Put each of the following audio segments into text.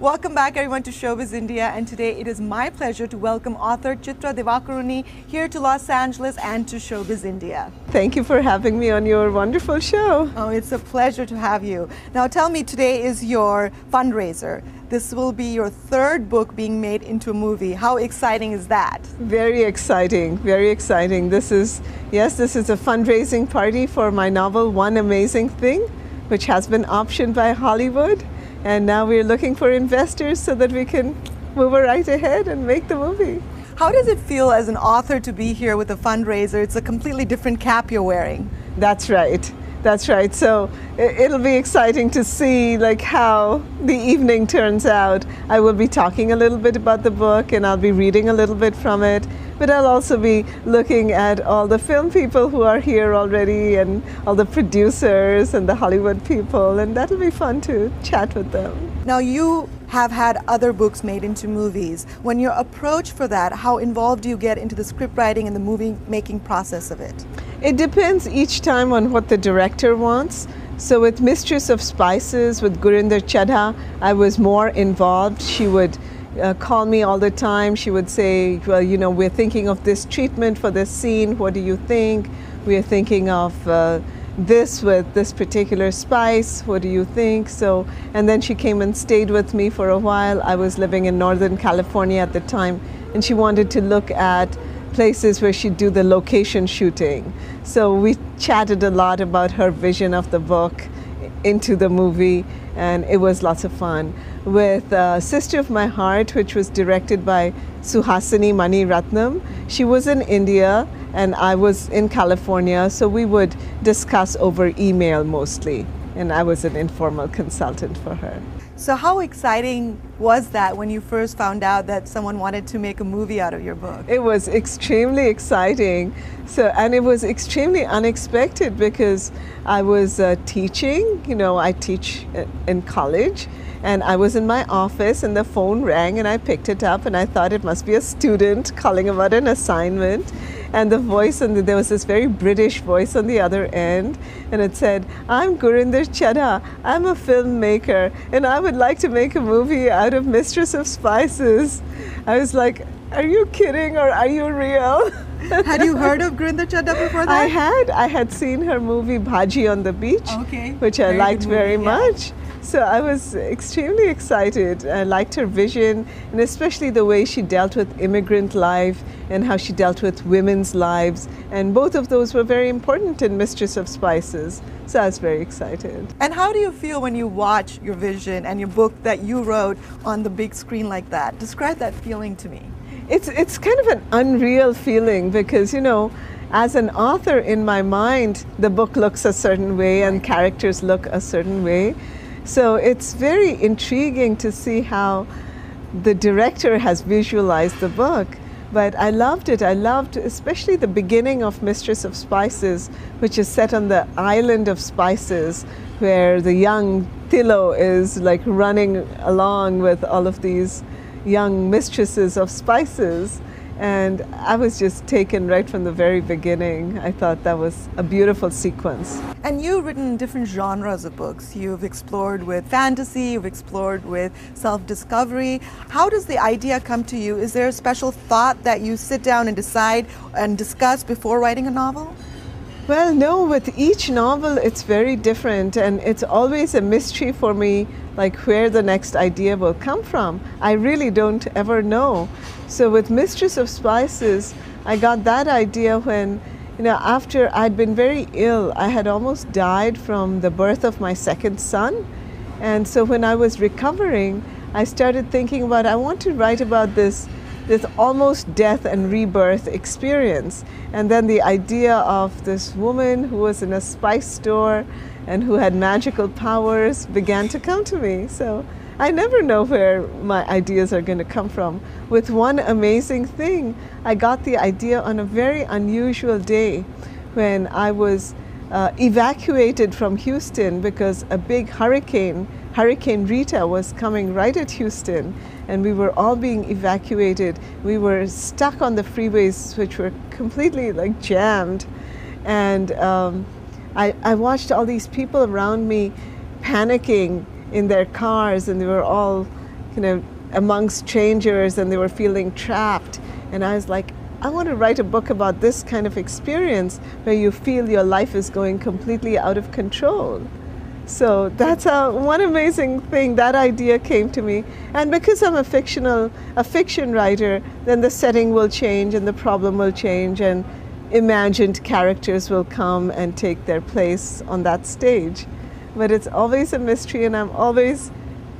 Welcome back everyone to Showbiz India, and today it is my pleasure to welcome author Chitra Divakaruni here to Los Angeles and to Showbiz India. Thank you for having me on your wonderful show. Oh, it's a pleasure to have you. Now tell me, today is your fundraiser. This will be your third book being made into a movie. How exciting is that? Very exciting, very exciting. This is a fundraising party for my novel, One Amazing Thing, which has been optioned by Hollywood. And now we're looking for investors so that we can move right ahead and make the movie. How does it feel as an author to be here with a fundraiser? It's a completely different cap you're wearing. That's right. That's right. So it'll be exciting to see how the evening turns out. I will be talking a little bit about the book and I'll be reading a little bit from it. But I'll also be looking at all the film people who are here already and all the producers and the Hollywood people, and that'll be fun to chat with them. Now you have had other books made into movies. When you're approached for that, how involved do you get into the script writing and the movie making process of it? It depends each time on what the director wants. So with Mistress of Spices, with Gurinder Chadha, I was more involved. She would call me all the time. She would say, well, we're thinking of this treatment for this scene. What do you think? We're thinking of this with this particular spice. What do you think? So, and then she came and stayed with me for a while. I was living in Northern California at the time, and she wanted to look at places where she'd do the location shooting. So we chatted a lot about her vision of the book into the movie, and it was lots of fun. With Sister of My Heart, which was directed by Suhasini Mani Ratnam, she was in India and I was in California, so we would discuss over email mostly, and I was an informal consultant for her. So how exciting was that when you first found out that someone wanted to make a movie out of your book? It was extremely exciting. And it was extremely unexpected because I was teaching. I teach in college, and I was in my office and the phone rang and I picked it up and I thought it must be a student calling about an assignment. And the voice, there was this very British voice on the other end, and it said, "I'm Gurinder Chadha, I'm a filmmaker, and I would like to make a movie out of Mistress of Spices." I was like, are you kidding or are you real? Had you heard of Gurinder Chadha before that? I had seen her movie Bhaji on the Beach, okay. which I liked very much. So I was extremely excited. I liked her vision, and especially the way she dealt with immigrant life and how she dealt with women's lives. And both of those were very important in Mistress of Spices. So I was very excited. And how do you feel when you watch your vision and your book that you wrote on the big screen like that? Describe that feeling to me. It's kind of an unreal feeling because, as an author in my mind, the book looks a certain way and characters look a certain way. So it's very intriguing to see how the director has visualized the book. But I loved it. I loved especially the beginning of Mistress of Spices, which is set on the island of spices, where the young Tilo is running along with all of these young mistresses of spices. And I was just taken right from the very beginning. I thought that was a beautiful sequence. And you've written different genres of books. You've explored with fantasy, you've explored with self-discovery. How does the idea come to you? Is there a special thought that you sit down and decide and discuss before writing a novel? Well, no, with each novel it's very different, and it's always a mystery for me, where the next idea will come from. I really don't ever know. So with Mistress of Spices, I got that idea when, after I'd been very ill. I had almost died from the birth of my second son. And so when I was recovering, I started thinking about, I want to write about this almost death and rebirth experience. And then the idea of this woman who was in a spice store and who had magical powers began to come to me. So I never know where my ideas are going to come from. With One Amazing Thing, I got the idea on a very unusual day when I was evacuated from Houston because a big hurricane, Hurricane Rita, was coming right at Houston, and we were all being evacuated. We were stuck on the freeways, which were completely jammed. And I watched all these people around me panicking in their cars, and they were all amongst strangers, and they were feeling trapped. And I was like, I want to write a book about this kind of experience where you feel your life is going completely out of control. So that's one amazing thing, that idea came to me. And because I'm a fiction writer, then the setting will change and the problem will change, and imagined characters will come and take their place on that stage. But it's always a mystery, and I'm always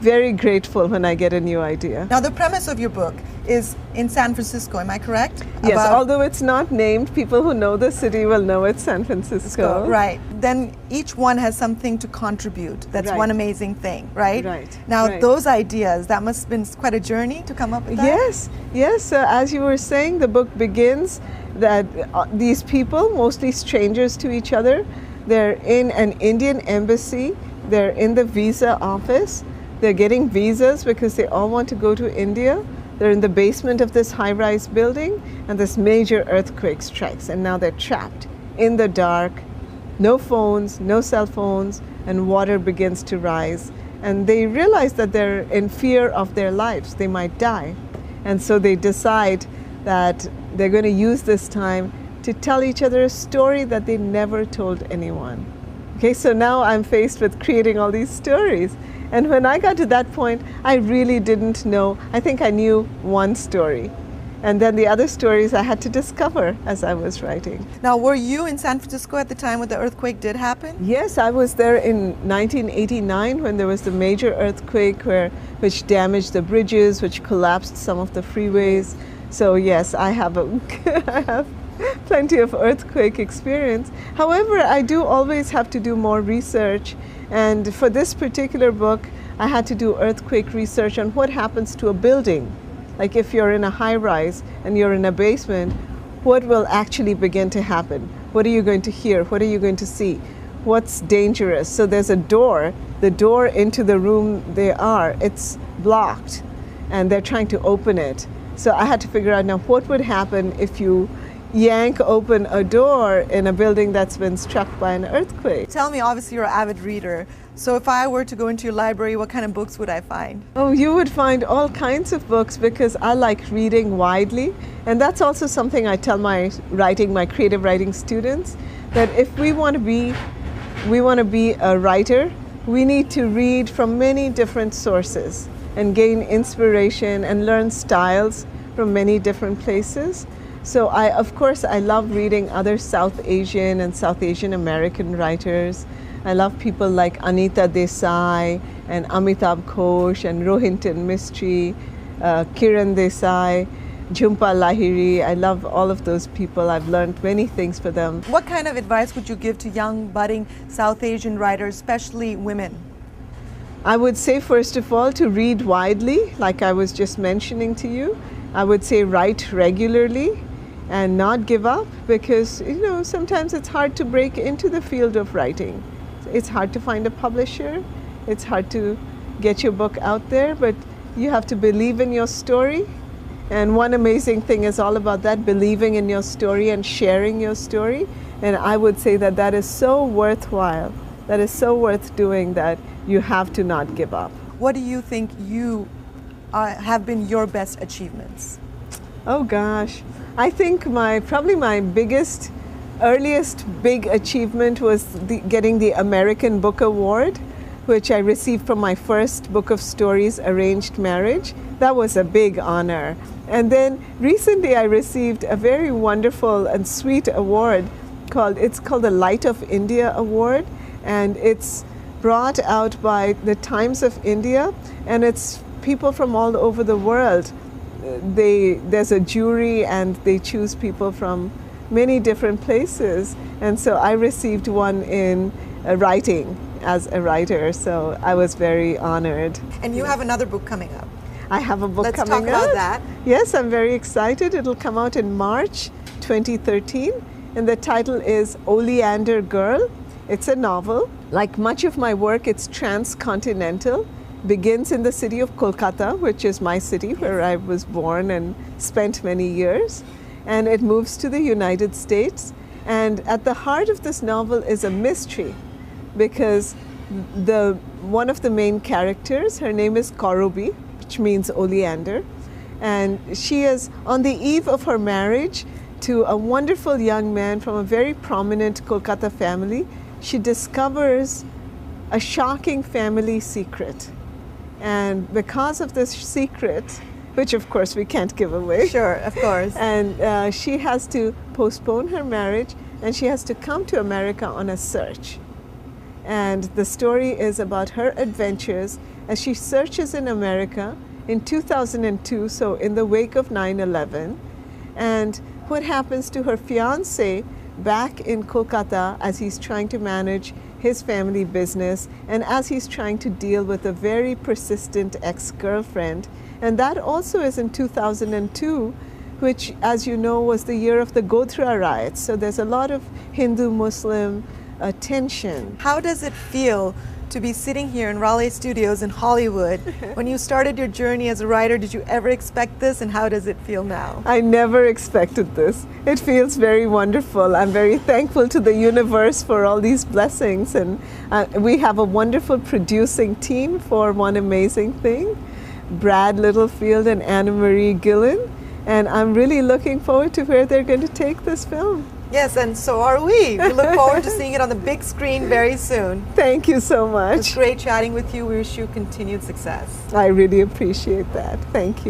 very grateful when I get a new idea. Now, the premise of your book is in San Francisco, am I correct? Yes, although it's not named, people who know the city will know it's San Francisco. Right. Then each one has something to contribute. That's Right. one amazing thing, right? Right. Now, Right. those ideas, that must have been quite a journey to come up with that? Yes. As you were saying, the book begins that these people, mostly strangers to each other, they're in an Indian embassy, they're in the visa office, they're getting visas because they all want to go to India. They're in the basement of this high-rise building, and this major earthquake strikes, and now they're trapped in the dark, no phones, no cell phones, and water begins to rise. And they realize that they're in fear of their lives. They might die. And so they decide that they're going to use this time to tell each other a story that they never told anyone. Okay, so now I'm faced with creating all these stories. And when I got to that point, I really didn't know. I think I knew one story. And then the other stories I had to discover as I was writing. Now, were you in San Francisco at the time when the earthquake did happen? Yes, I was there in 1989 when there was the major earthquake which damaged the bridges, which collapsed some of the freeways. So yes, I have plenty of earthquake experience. However, I do always have to do more research. And for this particular book, I had to do earthquake research on what happens to a building. Like if you're in a high rise and you're in a basement, what will actually begin to happen? What are you going to hear? What are you going to see? What's dangerous? So there's a door, the door into the room they are, it's blocked, and they're trying to open it. So I had to figure out now what would happen if you yank open a door in a building that's been struck by an earthquake. Tell me, obviously you're an avid reader. So if I were to go into your library, what kind of books would I find? Oh, you would find all kinds of books because I like reading widely. And that's also something I tell my creative writing students, that if we want to be a writer, we need to read from many different sources and gain inspiration and learn styles from many different places. So of course, I love reading other South Asian and South Asian American writers. I love people like Anita Desai and Amitabh Ghosh and Rohinton Mistry, Kiran Desai, Jhumpa Lahiri. I love all of those people. I've learned many things from them. What kind of advice would you give to young, budding South Asian writers, especially women? I would say, first of all, to read widely, like I was just mentioning to you. I would say write regularly and not give up, because sometimes it's hard to break into the field of writing. It's hard to find a publisher. It's hard to get your book out there, but you have to believe in your story. And one amazing thing is all about that, believing in your story and sharing your story. And I would say that that is so worthwhile. That is so worth doing, that you have to not give up. What do you think have been your best achievements? Oh gosh, I think probably my earliest big achievement was getting the American Book Award, which I received for my first book of stories, Arranged Marriage. That was a big honor. And then recently I received a very wonderful and sweet award it's called the Light of India Award, and it's brought out by the Times of India, and it's people from all over the world. There's a jury and they choose people from many different places, and so I received one in writing as a writer, so I was very honored. And you have another book coming up. I have a book Let's coming up. Let's talk about that. Yes, I'm very excited. It'll come out in March 2013, and the title is Oleander Girl. It's a novel. Like much of my work, it's transcontinental. Begins in the city of Kolkata, which is my city where I was born and spent many years. And it moves to the United States. And at the heart of this novel is a mystery, because one of the main characters, her name is Korobi, which means oleander. And she is on the eve of her marriage to a wonderful young man from a very prominent Kolkata family. She discovers a shocking family secret. And because of this secret, which of course we can't give away. Sure, of course. And she has to postpone her marriage, and she has to come to America on a search. And the story is about her adventures as she searches in America in 2002, so in the wake of 9/11, and what happens to her fiancé back in Kolkata as he's trying to manage his family business and as he's trying to deal with a very persistent ex-girlfriend. And that also is in 2002, which, as you know, was the year of the Godhra riots. So there's a lot of Hindu-Muslim tension. How does it feel to be sitting here in Raleigh Studios in Hollywood? When you started your journey as a writer, did you ever expect this, and how does it feel now? I never expected this. It feels very wonderful. I'm very thankful to the universe for all these blessings, and we have a wonderful producing team for One Amazing Thing, Brad Littlefield and Anna Marie Gillen, and I'm really looking forward to where they're going to take this film. Yes, and so are we. We look forward to seeing it on the big screen very soon. Thank you so much. It's great chatting with you. We wish you continued success. I really appreciate that. Thank you.